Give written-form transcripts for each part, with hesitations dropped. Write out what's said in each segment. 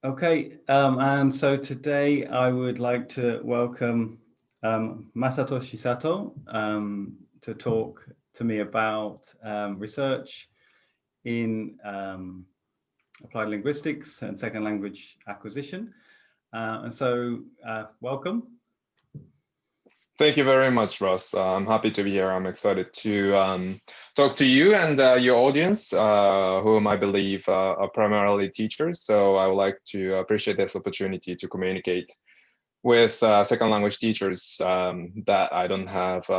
Okay, and so today I would like to welcome Masatoshi Sato to talk to me about research in applied linguistics and second language acquisition. And so welcome. Thank you very much, Ross. I'm happy to be here. I'm excited to talk to you and your audience, whom I believe are primarily teachers. So I would like to appreciate this opportunity to communicate with second language teachers that I don't have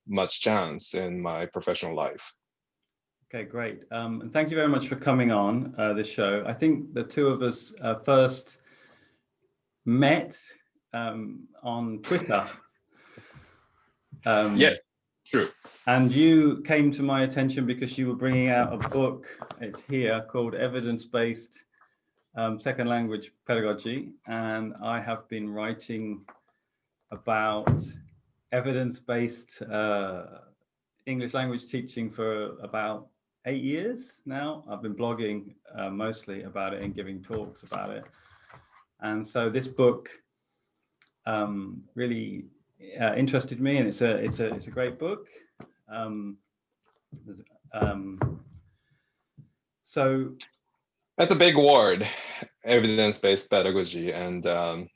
much chance in my professional life. Okay, great. And thank you very much for coming on this show. I think the two of us first met on Twitter. Yes, true. And you came to my attention because you were bringing out a book, it's here, called Evidence-Based Second Language Pedagogy. And I have been writing about evidence-based English language teaching for about 8 years now. I've been blogging mostly about it and giving talks about it. And so this book really interested me, and it's a great book. So that's a big word, evidence-based pedagogy, and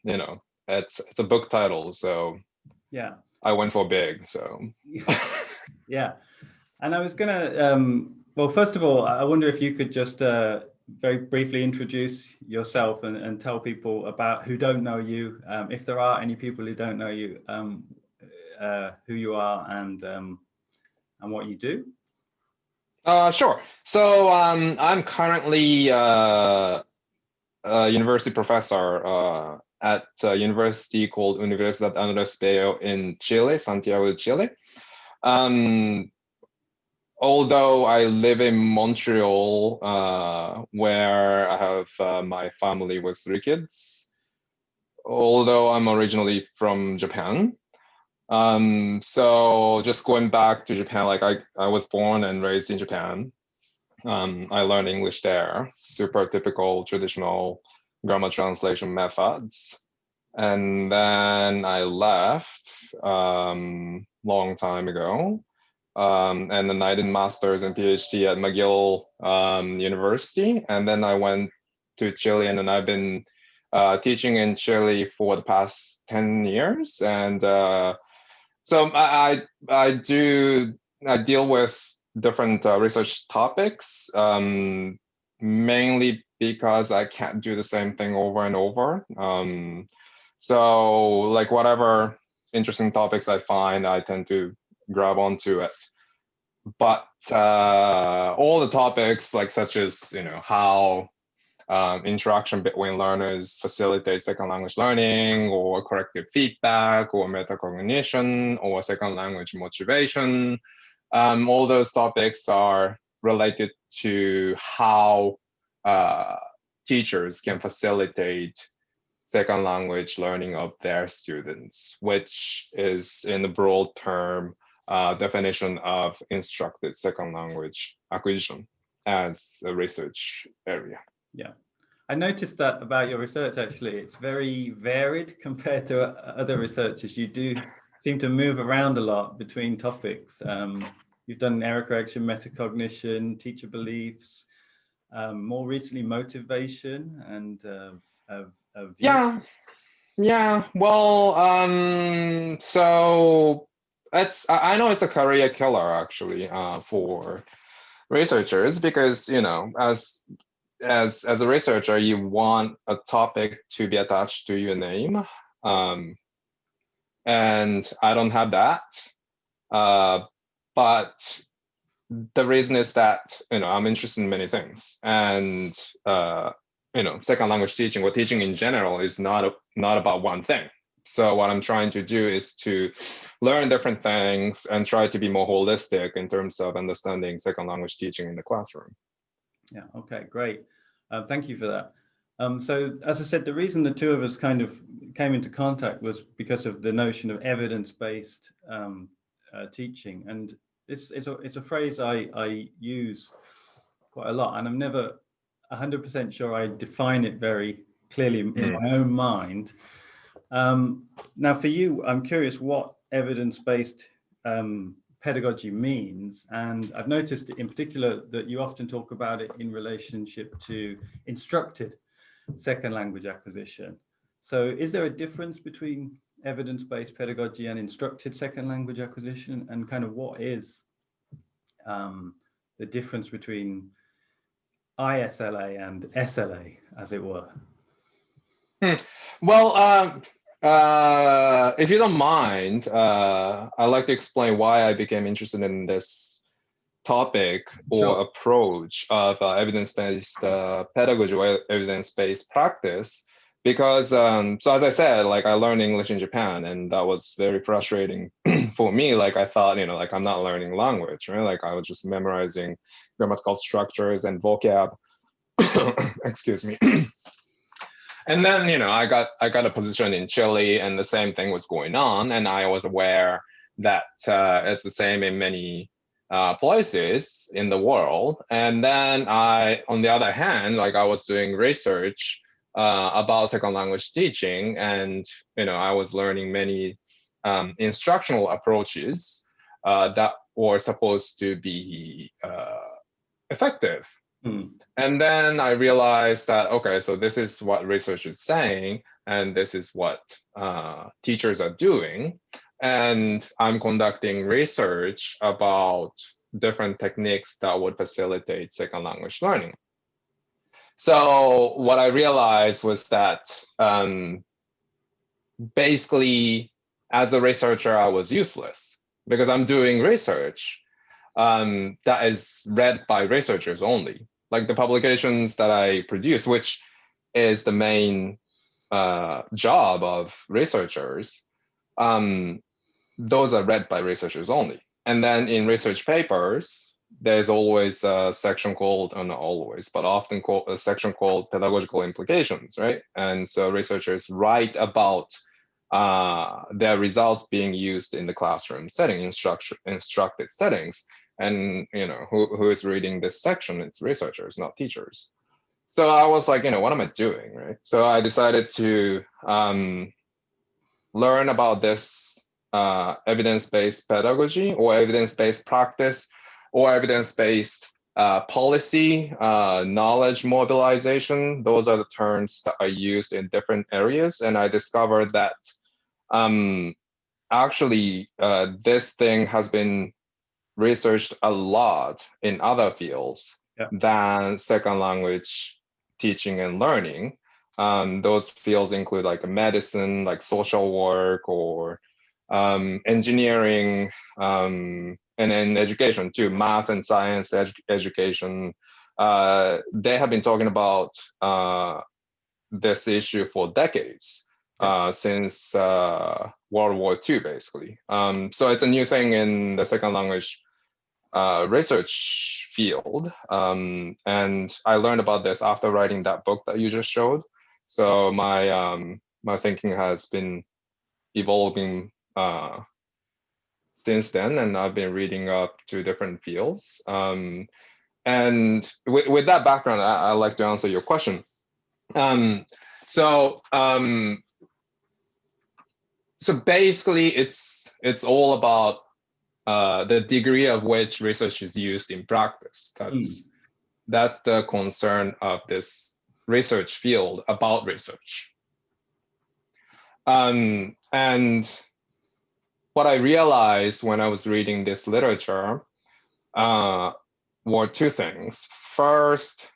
you know, it's a book title, so yeah, I went for big. So yeah, and I was gonna well, first of all, I wonder if you could just very briefly introduce yourself and tell people about who don't know you, if there are any people who don't know you, who you are and what you do. Sure. So I'm currently a university professor at a university called Universidad Andrés Bello in Chile, Santiago de Chile. Although I live in Montreal, where I have my family with 3 kids, although I'm originally from Japan. So just going back to Japan, like I was born and raised in Japan. I learned English there, super typical traditional grammar translation methods. And then I left long time ago. And then I did master's and PhD at McGill University. And then I went to Chile, and then I've been teaching in Chile for the past 10 years. And so I deal with different research topics, mainly because I can't do the same thing over and over. So like whatever interesting topics I find, I tend to grab onto it. But all the topics, like such as how interaction between learners facilitates second language learning, or corrective feedback, or metacognition, or second language motivation, all those topics are related to how teachers can facilitate second language learning of their students, which is in the broad term definition of instructed second language acquisition as a research area. Yeah, I noticed that about your research. Actually, it's very varied compared to other researchers. You do seem to move around a lot between topics. You've done error correction, metacognition, teacher beliefs, more recently motivation and yeah. Well, so I know it's a career killer actually for researchers, because as a researcher, you want a topic to be attached to your name, and I don't have that. But the reason is that I'm interested in many things, and second language teaching, or teaching in general, is not about one thing. So what I'm trying to do is to learn different things and try to be more holistic in terms of understanding second language teaching in the classroom. Yeah, okay, great. Thank you for that. So as I said, the reason the two of us kind of came into contact was because of the notion of evidence-based teaching. And it's a phrase I use quite a lot, and I'm never 100% sure I define it very clearly in my own mind. Now, for you, I'm curious what evidence-based pedagogy means, and I've noticed in particular that you often talk about it in relationship to instructed second language acquisition. So is there a difference between evidence-based pedagogy and instructed second language acquisition, and kind of what is the difference between ISLA and SLA, as it were? Well, if you don't mind, I'd like to explain why I became interested in this topic or Sure. approach of evidence-based pedagogy or evidence-based practice. Because, so as I said, like I learned English in Japan, and that was very frustrating for me. Like I thought, like I'm not learning language, right? Like I was just memorizing grammatical structures and vocab. Excuse me. And then, I got a position in Chile, and the same thing was going on, and I was aware that it's the same in many places in the world. And then on the other hand, like I was doing research about second language teaching, and I was learning many instructional approaches that were supposed to be effective. And then I realized that, okay, so this is what research is saying, and this is what teachers are doing. And I'm conducting research about different techniques that would facilitate second language learning. So what I realized was that basically, as a researcher, I was useless because I'm doing research that is read by researchers only. Like the publications that I produce, which is the main job of researchers, those are read by researchers only. And then in research papers, there's always a section called, not always, but often called a section called pedagogical implications, right? And so researchers write about their results being used in the classroom setting, instructed settings. And who is reading this section? It's researchers, not teachers. So I was like, what am I doing, right? So I decided to learn about this evidence-based pedagogy or evidence-based practice or evidence-based policy, knowledge mobilization. Those are the terms that are used in different areas. And I discovered that actually this thing has been researched a lot in other fields than second language teaching and learning. Those fields include like medicine, like social work, or engineering, and then education too, math and science education. They have been talking about this issue for decades, since World War II, basically. So it's a new thing in the second language research field. And I learned about this after writing that book that you just showed. So my thinking has been evolving since then, and I've been reading up to different fields. And with that background, I'd like to answer your question. So basically, it's all about the degree of which research is used in practice. That's the concern of this research field about research. And what I realized when I was reading this literature were two things. First,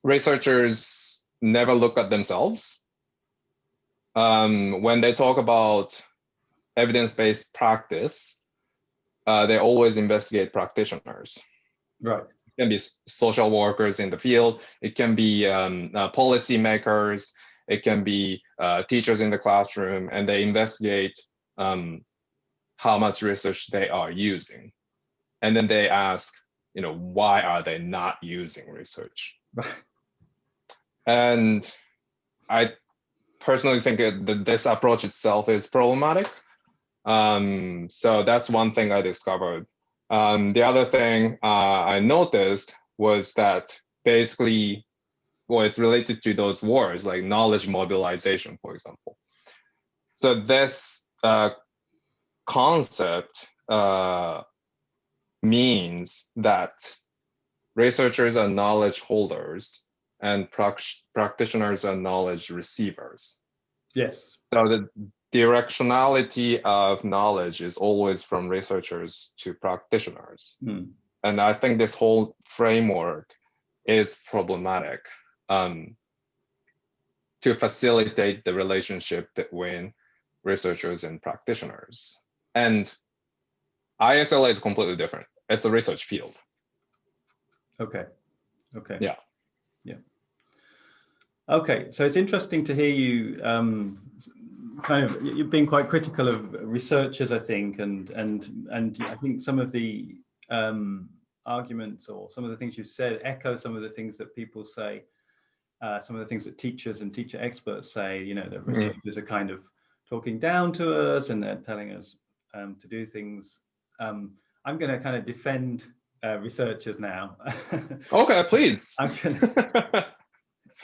researchers never look at themselves. When they talk about evidence-based practice, they always investigate practitioners. Right. It can be social workers in the field. It can be policy makers. It can be teachers in the classroom, and they investigate how much research they are using. And then they ask, why are they not using research? And I personally think that this approach itself is problematic. So that's one thing I discovered. The other thing I noticed was that basically well, it's related to those words like knowledge mobilization, for example. So this concept means that researchers are knowledge holders and practitioners are knowledge receivers. Yes. So the directionality of knowledge is always from researchers to practitioners. And I think this whole framework is problematic to facilitate the relationship between researchers and practitioners. And ISLA is completely different. It's a research field. Okay. Okay. Yeah. Yeah. Okay. So it's interesting to hear you you've been quite critical of researchers, I think, and I think some of the arguments or some of the things you said echo some of the things that people say, some of the things that teachers and teacher experts say, you know, that researchers are kind of talking down to us and they're telling us to do things. I'm going to kind of defend researchers now. Okay, please.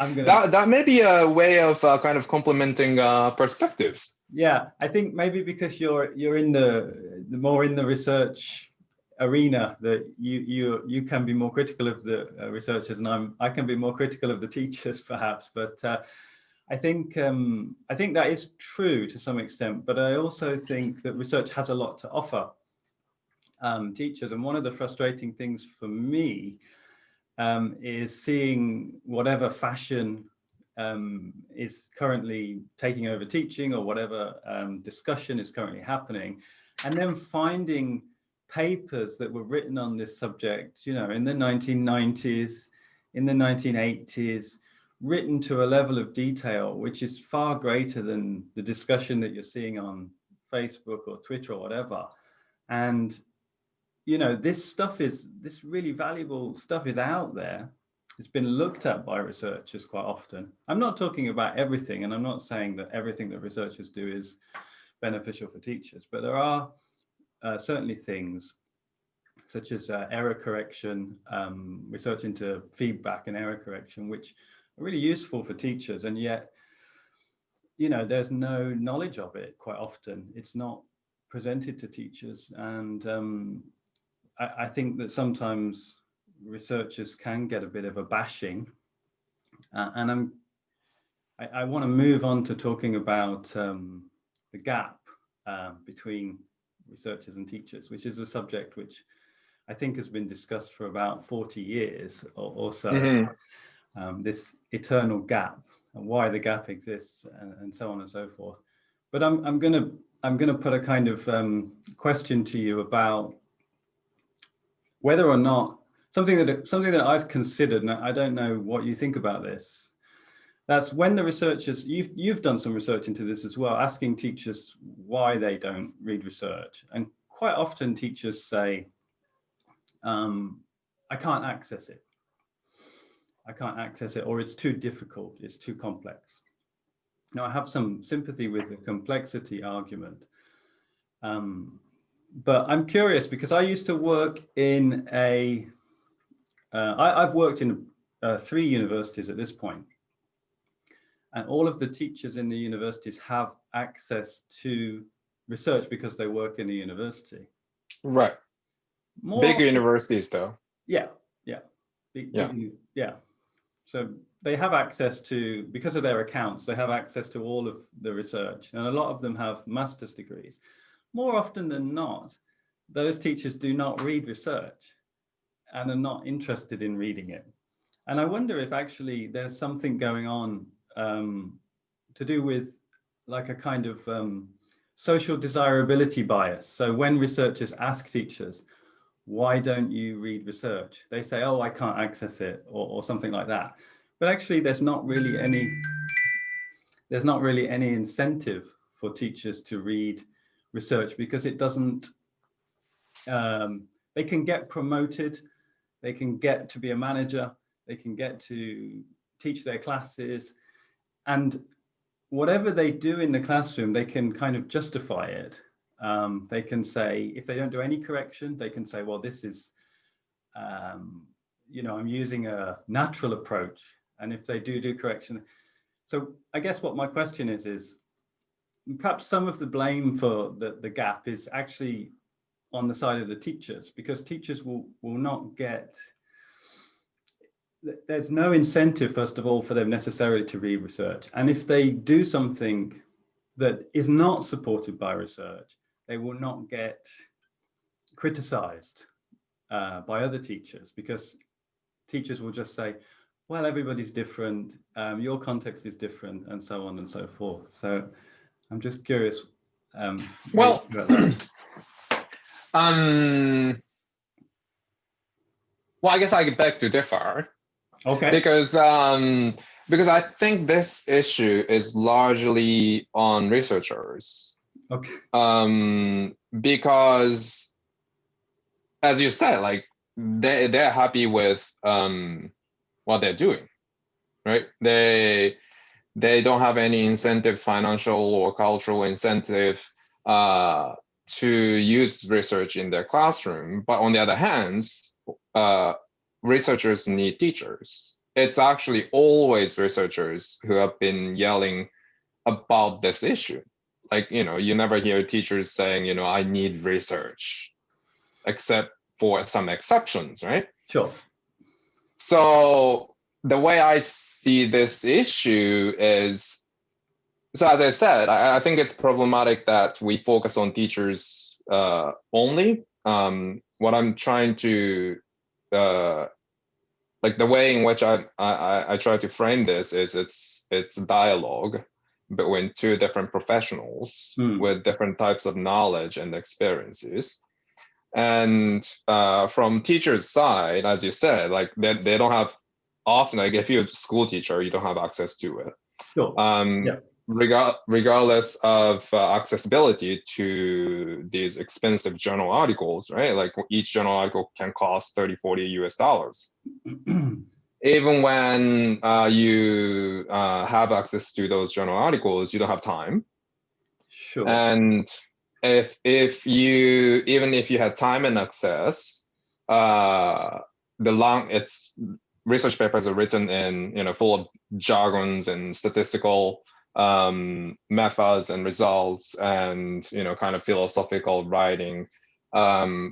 I'm gonna. That may be a way of kind of complementing perspectives. Yeah, I think maybe because you're in the more in the research arena, that you can be more critical of the researchers, and I can be more critical of the teachers, perhaps. But I think that is true to some extent. But I also think that research has a lot to offer teachers, and one of the frustrating things for me is seeing whatever fashion is currently taking over teaching, or whatever discussion is currently happening, and then finding papers that were written on this subject, you know, in the 1990s, in the 1980s, written to a level of detail which is far greater than the discussion that you're seeing on Facebook or Twitter or whatever. And you know, this really valuable stuff is out there. It's been looked at by researchers quite often. I'm not talking about everything, and I'm not saying that everything that researchers do is beneficial for teachers, but there are certainly things such as error correction, research into feedback and error correction, which are really useful for teachers. And yet, you know, there's no knowledge of it quite often. It's not presented to teachers. And I think that sometimes researchers can get a bit of a bashing, and I want to move on to talking about the gap between researchers and teachers, which is a subject which I think has been discussed for about 40 years or so. This eternal gap, and why the gap exists, and so on and so forth. But I'm gonna put a kind of question to you about whether or not something that I've considered, and I don't know what you think about this. That's when the researchers, you've done some research into this as well, asking teachers why they don't read research. And quite often teachers say, I can't access it. I can't access it, or it's too difficult, it's too complex. Now, I have some sympathy with the complexity argument. But I'm curious because I used to work in I've worked in 3 universities at this point. And all of the teachers in the universities have access to research because they work in a university. Right. Big universities, though. Yeah, yeah. Yeah. So they have access to, because of their accounts, they have access to all of the research. And a lot of them have master's degrees. More often than not, those teachers do not read research and are not interested in reading it. And I wonder if actually there's something going on to do with like a kind of social desirability bias. So when researchers ask teachers, why don't you read research? They say, oh, I can't access it, or something like that. But actually there's not really any incentive for teachers to read research, because it doesn't, they can get promoted, they can get to be a manager, they can get to teach their classes, and whatever they do in the classroom, they can kind of justify it. They can say, if they don't do any correction, they can say, well, this is, you know, I'm using a natural approach. And if they do correction. So I guess what my question is perhaps some of the blame for the gap is actually on the side of the teachers, because teachers will not get, there's no incentive, first of all, for them necessarily to read research. And if they do something that is not supported by research, they will not get criticized by other teachers, because teachers will just say, well, everybody's different, your context is different, and so on and so forth. So I'm just curious. Well, well, I guess I beg to differ. Okay. Because I think this issue is largely on researchers. Okay. Because, as you said, like they're happy with what they're doing, right? They don't have any incentives, financial or cultural incentive, to use research in their classroom. But on the other hand, researchers need teachers. It's actually always researchers who have been yelling about this issue. Like, you never hear teachers saying, I need research, except for some exceptions, right? Sure. So the way I see this issue is, so as I said, I think it's problematic that we focus on teachers only. What I'm trying to, like the way in which I try to frame this is it's a dialogue between two different professionals with different types of knowledge and experiences. And from teachers' side, as you said, like they don't have often, like if you're a school teacher, you don't have access to it. Sure. Yeah. Regardless of accessibility to these expensive journal articles, right? Like each journal article can cost $30-40 Even when you have access to those journal articles, you don't have time. Sure. And if you, even if you had time and access, it's research papers are written in, full of jargons and statistical methods and results and, kind of philosophical writing,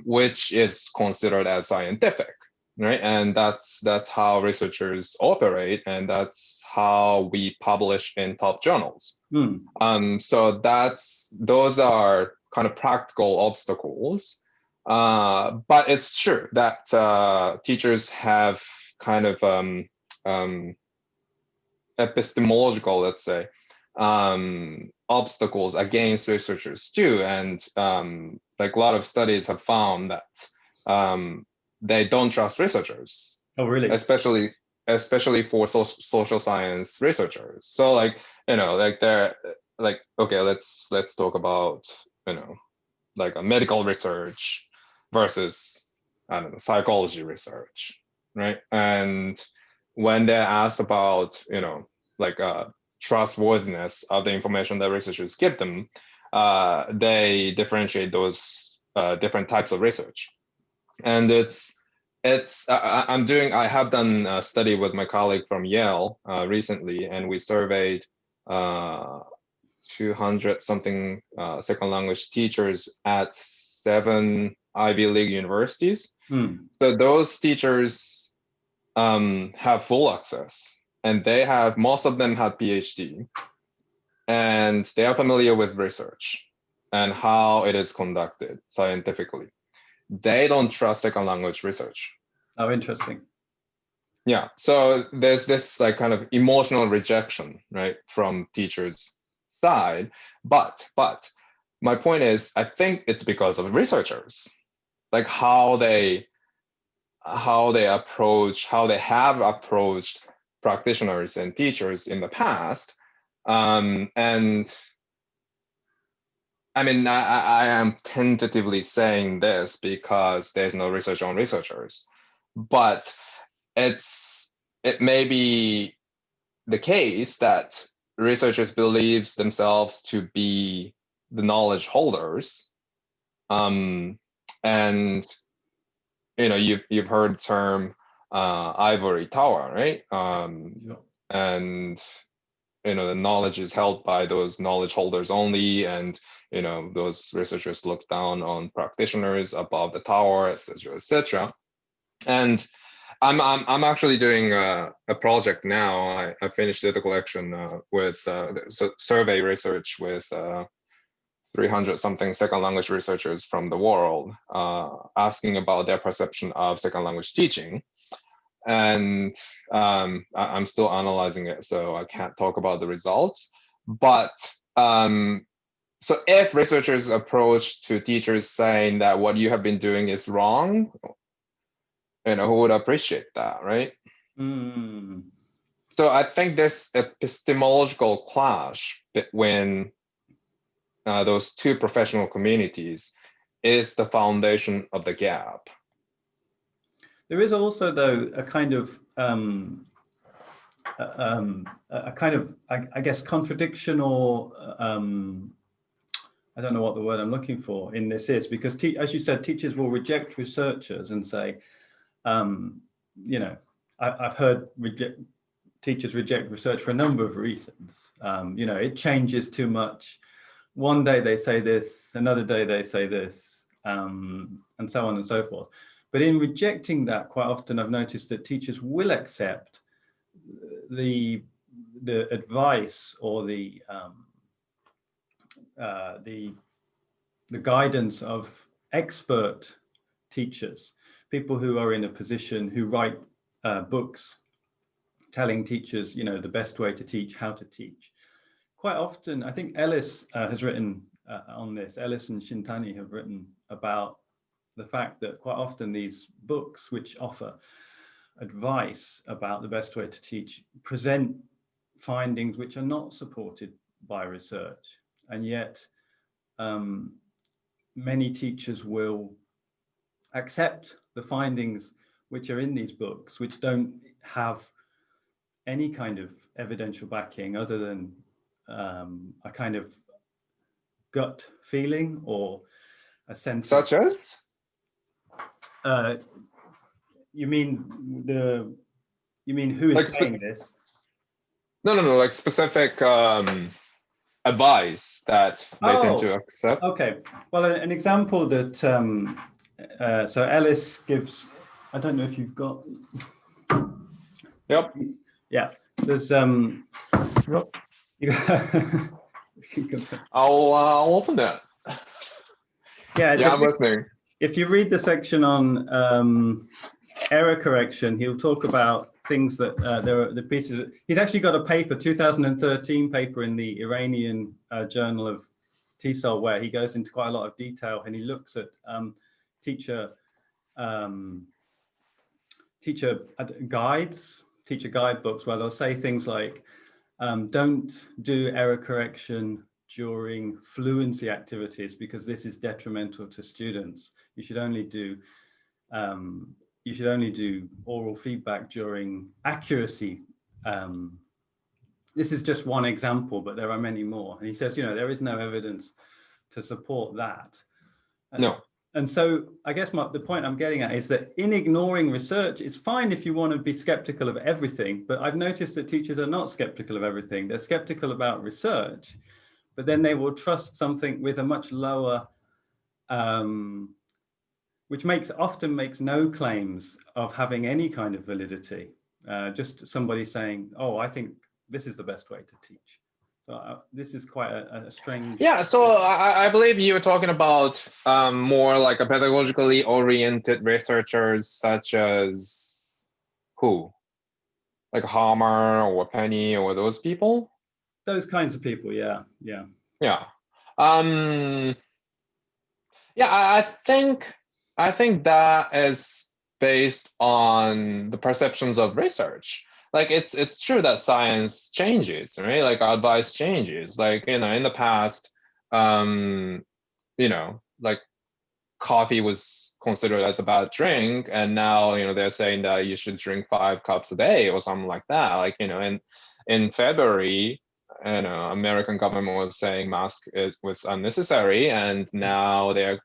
which is considered as scientific, right? And that's how researchers operate, and that's how we publish in top journals. So those are kind of practical obstacles. But it's true that teachers have kind of epistemological, let's say, obstacles against researchers too. And like a lot of studies have found that they don't trust researchers. Oh, really? Especially for social science researchers. So like, like they're like, okay, let's talk about, like a medical research versus, I don't know, psychology research, right? And when they're asked about, like trustworthiness of the information that researchers give them, they differentiate those different types of research. And I have done a study with my colleague from Yale recently, and we surveyed 200 something second language teachers at 7 Ivy League universities. So those teachers have full access, and most of them have PhD, and they are familiar with research and how it is conducted scientifically. They don't trust second language research. Oh, interesting. Yeah, so there's this like kind of emotional rejection, right, from teachers' side. But my point is, I think it's because of researchers, like how they have approached practitioners and teachers in the past. And I mean, I am tentatively saying this because there's no research on researchers, but it may be the case that researchers believes themselves to be the knowledge holders, and you've heard the term ivory tower, right? Yeah. And the knowledge is held by those knowledge holders only, and those researchers look down on practitioners above the tower, etc., etc. And I'm actually doing a project now. I finished data collection with survey research with 300 something second language researchers from the world, asking about their perception of second language teaching. And I'm still analyzing it, so I can't talk about the results. But so if researchers approach to teachers saying that what you have been doing is wrong, who would appreciate that, right? Mm. So I think this epistemological clash between those two professional communities is the foundation of the gap. There is also, though, a kind of I guess contradiction, or I don't know what the word I'm looking for in this is, because as you said, teachers will reject researchers and say, I've heard teachers reject research for a number of reasons. It changes too much. One day they say this, another day they say this, and so on and so forth. But in rejecting that, quite often I've noticed that teachers will accept the advice or the guidance of expert teachers, people who are in a position, who write books telling teachers, the best way to teach, how to teach. Quite often, I think Ellis has written on this. Ellis and Shintani have written about the fact that quite often these books, which offer advice about the best way to teach, present findings which are not supported by research. And yet many teachers will accept the findings which are in these books, which don't have any kind of evidential backing other than a kind of gut feeling or a sense. Such as? You mean who is Like saying this? No, like specific advice that they tend to accept. Okay. Well, an example that so Ellis gives. I don't know if you've got. Yep. Yeah. There's Yep. I'll open that. Yeah. Yeah, I'm listening. If you read the section on error correction, he'll talk about things that there are the pieces. He's actually got a paper, 2013 paper in the Iranian Journal of TESOL, where he goes into quite a lot of detail, and he looks at teacher guides, teacher guidebooks, where they'll say things like, don't do error correction during fluency activities because this is detrimental to students. You should only do oral feedback during accuracy. This is just one example, but there are many more. And he says, there is no evidence to support that. No. And so I guess the point I'm getting at is that in ignoring research, it's fine if you want to be skeptical of everything, but I've noticed that teachers are not skeptical of everything. They're skeptical about research, but then they will trust something with a much lower, which often makes no claims of having any kind of validity. Just somebody saying, oh, I think this is the best way to teach. So this is quite a strange. Yeah, so I believe you were talking about more like a pedagogically oriented researchers, such as who? Like Hammer or Penny or those people? Those kinds of people, yeah. Yeah. Yeah, I think that is based on the perceptions of research. Like it's true that science changes, right? Like advice changes. Like, in the past, like coffee was considered as a bad drink, and now, they're saying that you should drink 5 cups a day or something like that. Like, in February, American government was saying mask was unnecessary, and now they're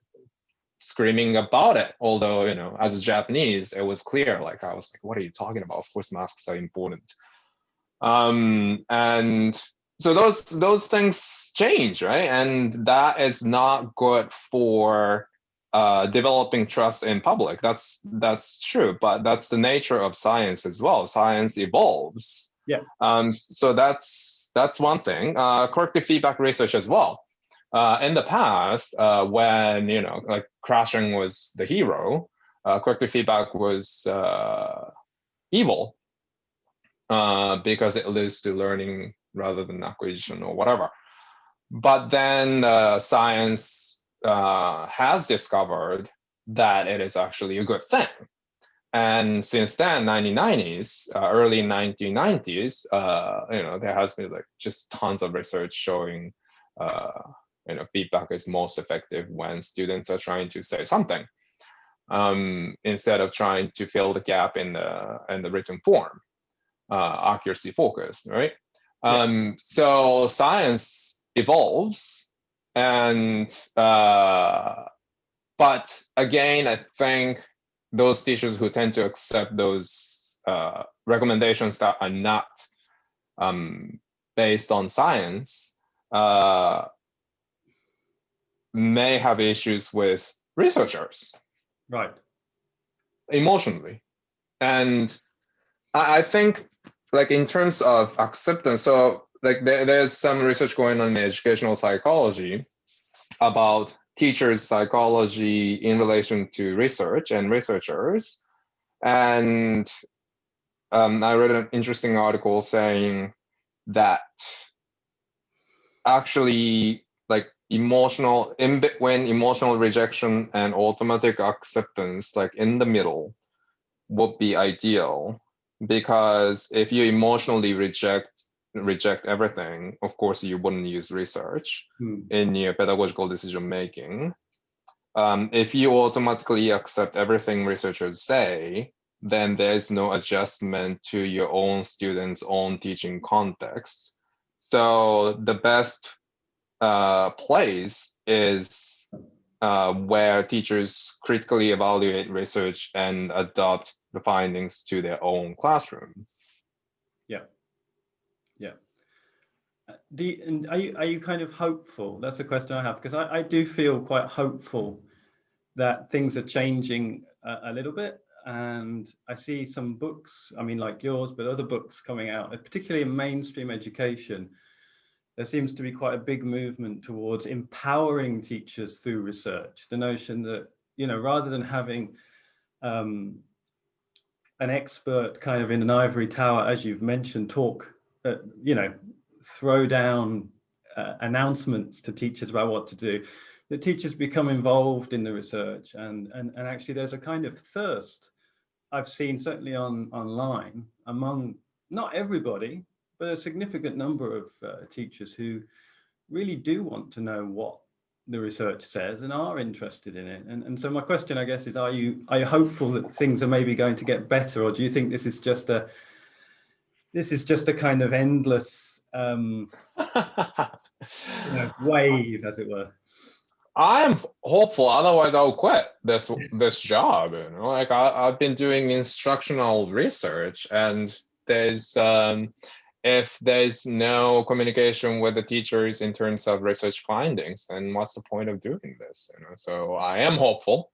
screaming about it. Although, as a Japanese, it was clear. Like I was like, what are you talking about? Of course, masks are important. And so those things change, right? And that is not good for developing trust in public. That's true, but that's the nature of science as well. Science evolves. Yeah. So that's one thing. Corrective feedback research as well. In the past, when like crashing was the hero, corrective feedback was evil because it leads to learning rather than acquisition or whatever. But then science has discovered that it is actually a good thing. And since then, 1990s, early 1990s, there has been like just tons of research showing, feedback is most effective when students are trying to say something instead of trying to fill the gap in the written form, accuracy focused, right? Yeah. So science evolves, and but again, I think those teachers who tend to accept those recommendations that are not based on science may have issues with researchers, Right. emotionally. And I think, like, in terms of acceptance, so like there's some research going on in educational psychology about teachers' psychology in relation to research and researchers. And I read an interesting article saying that actually, like, in between emotional rejection and automatic acceptance, like in the middle, would be ideal. Because if you emotionally reject everything, of course you wouldn't use research in your pedagogical decision making. If you automatically accept everything researchers say, then there's no adjustment to your own students' own teaching context. So the best place is where teachers critically evaluate research and adopt the findings to their own classroom. Yeah. Yeah. Are you kind of hopeful? That's a question I have, because I do feel quite hopeful that things are changing a little bit. And I see some books, I mean, like yours, but other books coming out, particularly in mainstream education. There seems to be quite a big movement towards empowering teachers through research. The notion that, rather than having an expert kind of in an ivory tower, as you've mentioned, throw down announcements to teachers about what to do, that teachers become involved in the research. And actually there's a kind of thirst I've seen, certainly online, among not everybody, but a significant number of teachers who really do want to know what the research says and are interested in it. And so my question, I guess, is, are you hopeful that things are maybe going to get better, or do you think this is just a kind of endless wave, as it were? I'm hopeful, otherwise I'll quit this job. Like I've been doing instructional research, and there's if there's no communication with the teachers in terms of research findings, then what's the point of doing this? So I am hopeful,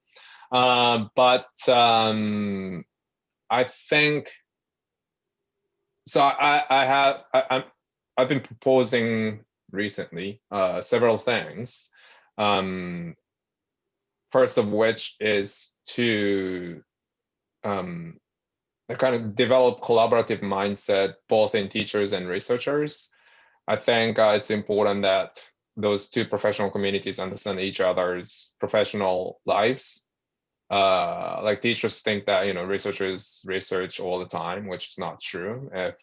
but I think so. I've been proposing recently several things. First of which is to kind of develop collaborative mindset both in teachers and researchers. I think it's important that those two professional communities understand each other's professional lives. Like teachers think that researchers research all the time, which is not true. If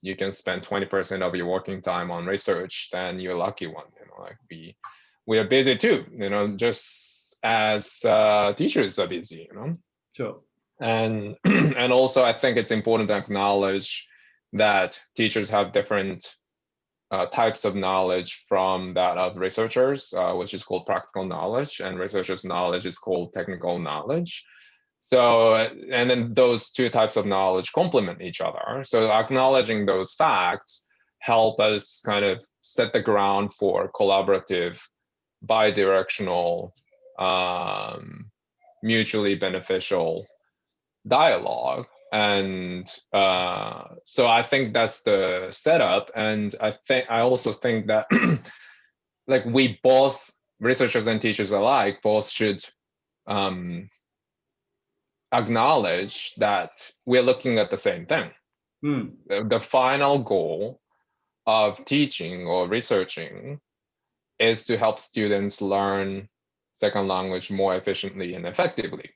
you can spend 20% of your working time on research, then you're a lucky one. Like we are busy too, just as teachers are busy, Sure. And also I think it's important to acknowledge that teachers have different types of knowledge from that of researchers, which is called practical knowledge, and researchers' knowledge is called technical knowledge. So, and then those two types of knowledge complement each other. So acknowledging those facts help us kind of set the ground for collaborative, bidirectional, mutually beneficial dialogue. And so I think that's the setup. And I also think that like we both, researchers and teachers alike, both should acknowledge that we're looking at the same thing. The final goal of teaching or researching is to help students learn second language more efficiently and effectively.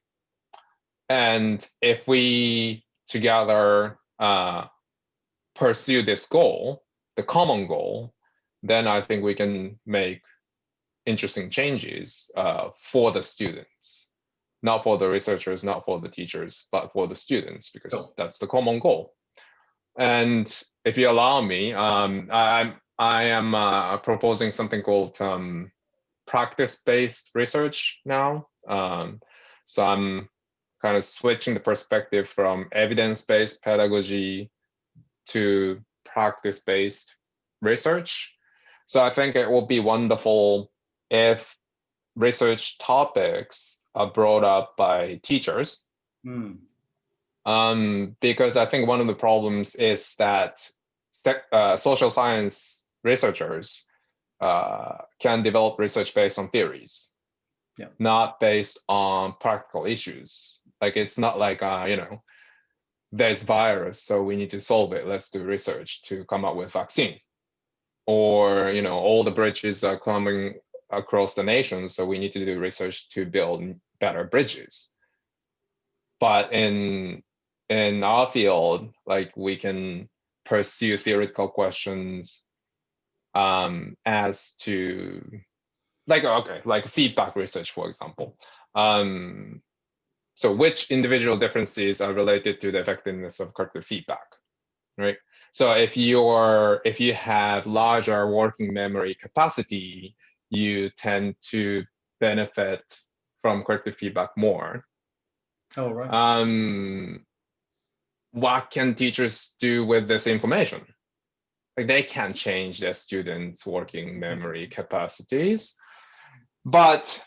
And if we together pursue this goal, the common goal, then I think we can make interesting changes for the students, not for the researchers, not for the teachers, but for the students, because that's the common goal. And if you allow me, I am proposing something called practice-based research now. So I'm kind of switching the perspective from evidence-based pedagogy to practice-based research. So I think it will be wonderful if research topics are brought up by teachers. Because I think one of the problems is that social science researchers can develop research based on theories, not based on practical issues. Like it's not like, there's virus, so we need to solve it. Let's do research to come up with vaccine. Or, all the bridges are climbing across the nation, so we need to do research to build better bridges. But in our field, like we can pursue theoretical questions as to like feedback research, for example. So which individual differences are related to the effectiveness of corrective feedback, right? So if you have larger working memory capacity, you tend to benefit from corrective feedback more. Oh, right. What can teachers do with this information? Like they can change their students' working memory capacities, but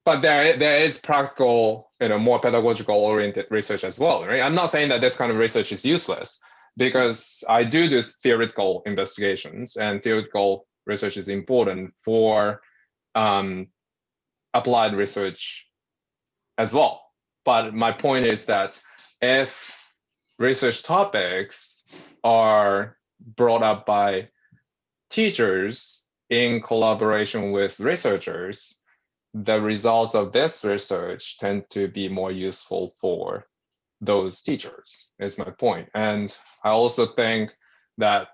there is practical, more pedagogical oriented research as well, right? I'm not saying that this kind of research is useless, because I do this theoretical investigations, and theoretical research is important for applied research as well. But my point is that if research topics are brought up by teachers in collaboration with researchers, the results of this research tend to be more useful for those teachers, is my point. And I also think that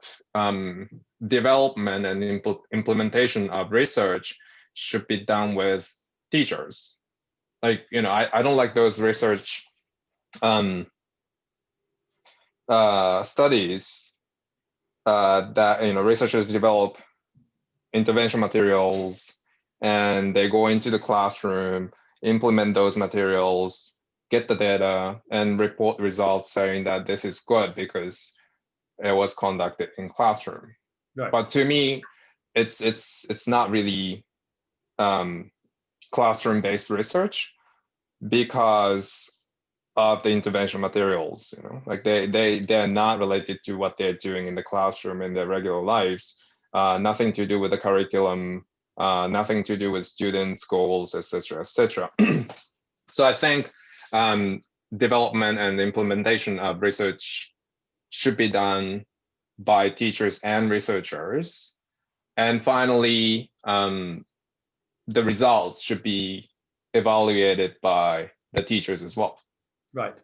development and implementation of research should be done with teachers. Like, I don't like those research studies that researchers develop intervention materials and they go into the classroom, implement those materials, get the data, and report results saying that this is good because it was conducted in classroom. Right. But to me, it's not really classroom-based research because of the intervention materials. Like they're not related to what they're doing in the classroom in their regular lives. Nothing to do with the curriculum, nothing to do with students' goals, etc., etc. So I think development and implementation of research should be done by teachers and researchers. And finally, the results should be evaluated by the teachers as well. Right.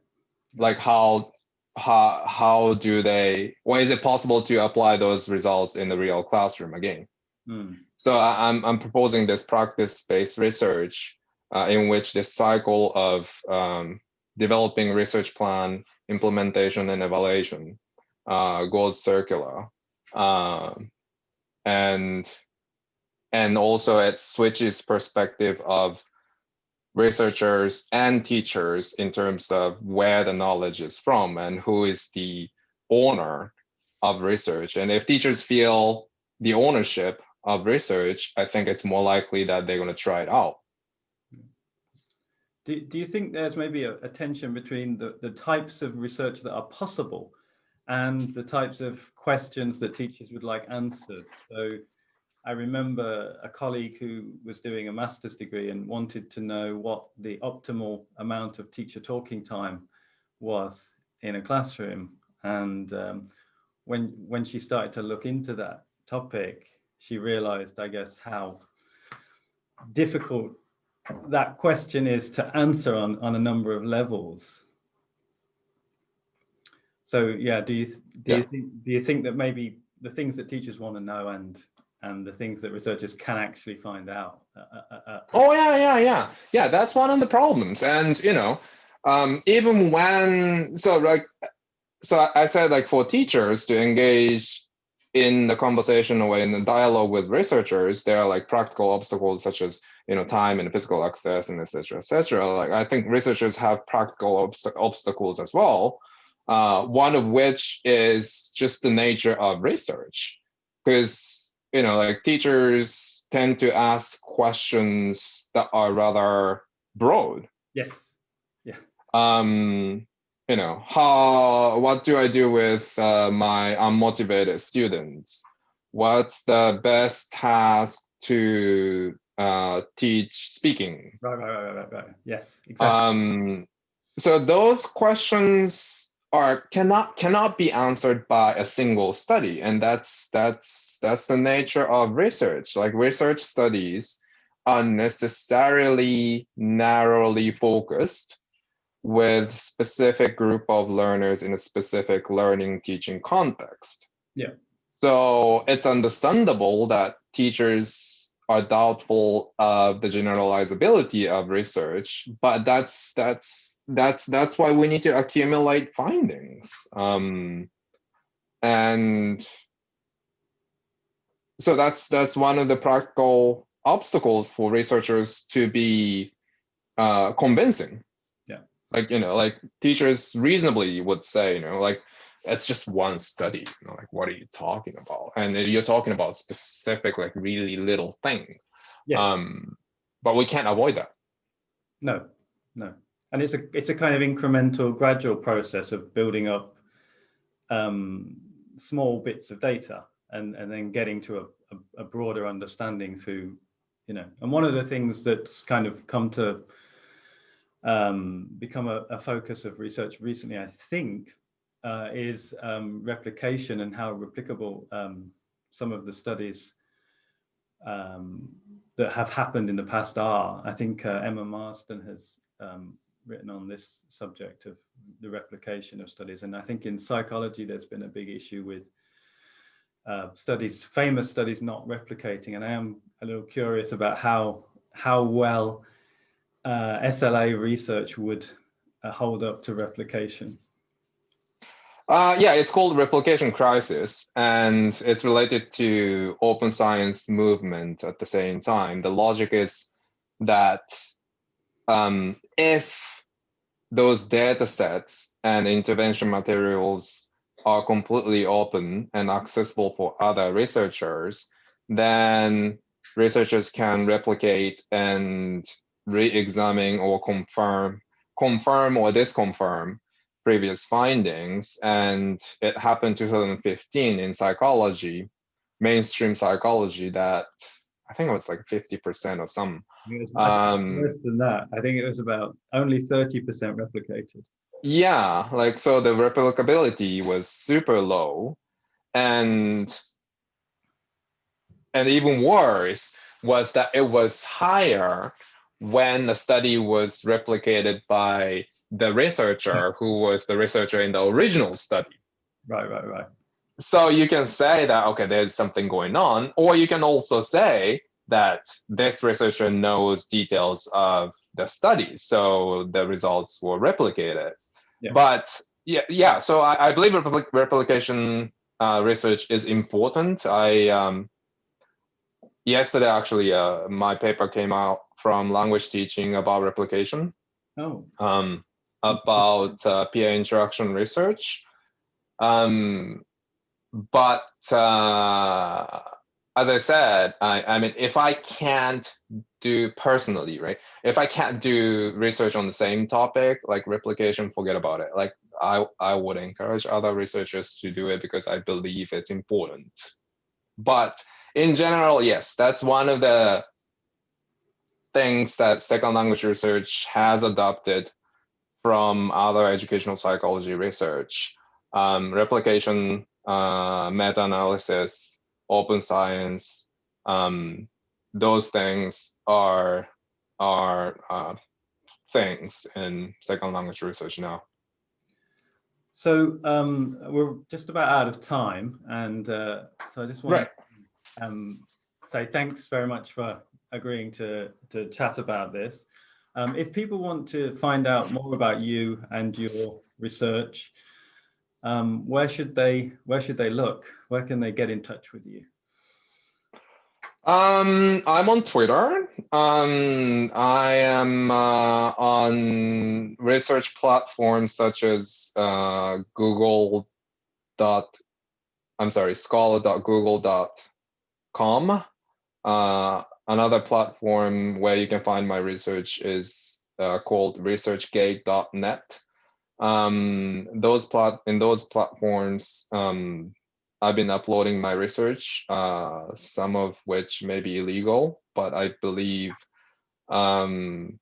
Like how do they, or is it possible to apply those results in the real classroom again? So I'm proposing this practice-based research in which this cycle of developing research plan, implementation, and evaluation goes circular and also it switches perspective of researchers and teachers in terms of where the knowledge is from and who is the owner of research. And if teachers feel the ownership of research, I think it's more likely that they're going to try it out. Do you think there's maybe a tension between the types of research that are possible and the types of questions that teachers would like answered? So I remember a colleague who was doing a master's degree and wanted to know what the optimal amount of teacher talking time was in a classroom. And when she started to look into that topic, she realized, I guess, how difficult that question is to answer on a number of levels. So yeah, do you think that maybe the things that teachers want to know and the things that researchers can actually find out? Oh yeah. That's one of the problems, and even when so I said, like, for teachers to engage in the conversation or in the dialogue with researchers, there are like practical obstacles such as time and physical access and etc. etc. Like, I think researchers have practical obstacles as well. One of which is just the nature of research, because like, teachers tend to ask questions that are rather broad. Yes. Yeah. What do I do with my unmotivated students? What's the best task to teach speaking? Right. Yes, exactly. So those questions cannot be answered by a single study, and that's the nature of research. Like, research studies are necessarily narrowly focused with specific group of learners in a specific learning teaching context. Yeah. So it's understandable that teachers are doubtful of the generalizability of research, but that's why we need to accumulate findings. And so that's one of the practical obstacles for researchers to be convincing. Like teachers reasonably would say, like, it's just one study. Like, what are you talking about? And you're talking about specific, like, really little thing. Yes. But we can't avoid that. No. And it's a kind of incremental, gradual process of building up small bits of data and then getting to a broader understanding through, and one of the things that's kind of come to become a focus of research recently, I think, is replication and how replicable some of the studies that have happened in the past are. I think Emma Marston has written on this subject of the replication of studies, and I think in psychology there's been a big issue with famous studies not replicating, and I am a little curious about how well SLA research would hold up to replication. Yeah, it's called replication crisis, and it's related to open science movement at the same time. The logic is that if those data sets and intervention materials are completely open and accessible for other researchers, then researchers can replicate and re-examine or confirm or disconfirm previous findings. And it happened 2015 in psychology, mainstream psychology, that I think it was like 50% or some. It was less than that. I think it was about only 30% replicated. Yeah, like, so the replicability was super low, and even worse was that it was higher when the study was replicated by the researcher who was the researcher in the original study. Right. So you can say that, okay, there's something going on, or you can also say that this researcher knows details of the study, so the results were replicated. Yeah. But yeah, so I believe replication research is important. Yesterday, actually, my paper came out from language teaching about replication, Oh, about peer interaction research. But as I said, I mean, if I can't do personally, right? If I can't do research on the same topic, like replication, forget about it. Like I would encourage other researchers to do it because I believe it's important. But in general, yes, that's one of the things that second language research has adopted from other educational psychology research. Replication, meta-analysis, open science, those things are things in second language research now. so we're just about out of time, and so I just want to say thanks very much for agreeing to chat about this. If people want to find out more about you and your research, where should they look? Where can they get in touch with you? I'm on Twitter. I am on research platforms such as scholar.google.com. Another platform where you can find my research is called researchgate.net. In those platforms, I've been uploading my research, some of which may be illegal, but I believe in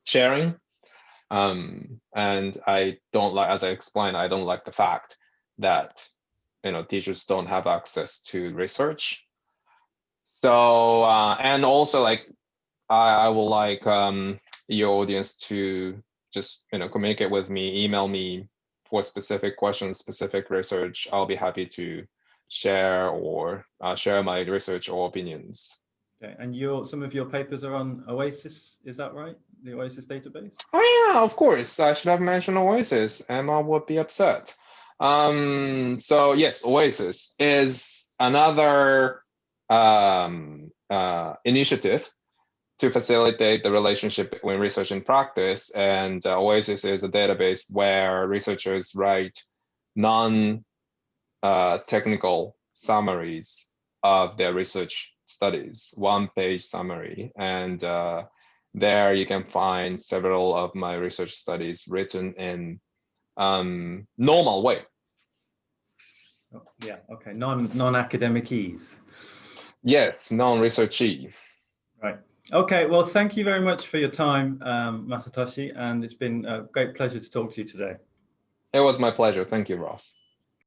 sharing. And I don't like, as I explained, I don't like the fact that teachers don't have access to research. So and also, like, I would like your audience to just communicate with me, email me for specific questions, specific research. I'll be happy to share my research or opinions. Okay, and some of your papers are on OASIS, is that right? The OASIS database? Oh yeah, of course. I should have mentioned Oasis. Emma would be upset. So yes, Oasis is another initiative to facilitate the relationship between research and practice. And Oasis is a database where researchers write non-technical summaries of their research studies, one-page summary. And there you can find several of my research studies written in normal way. Oh, yeah, okay, non-academic ease. Yes, non-researchy. Right. Okay, well, thank you very much for your time, Masatoshi, and it's been a great pleasure to talk to you today. It was my pleasure. Thank you, Ross.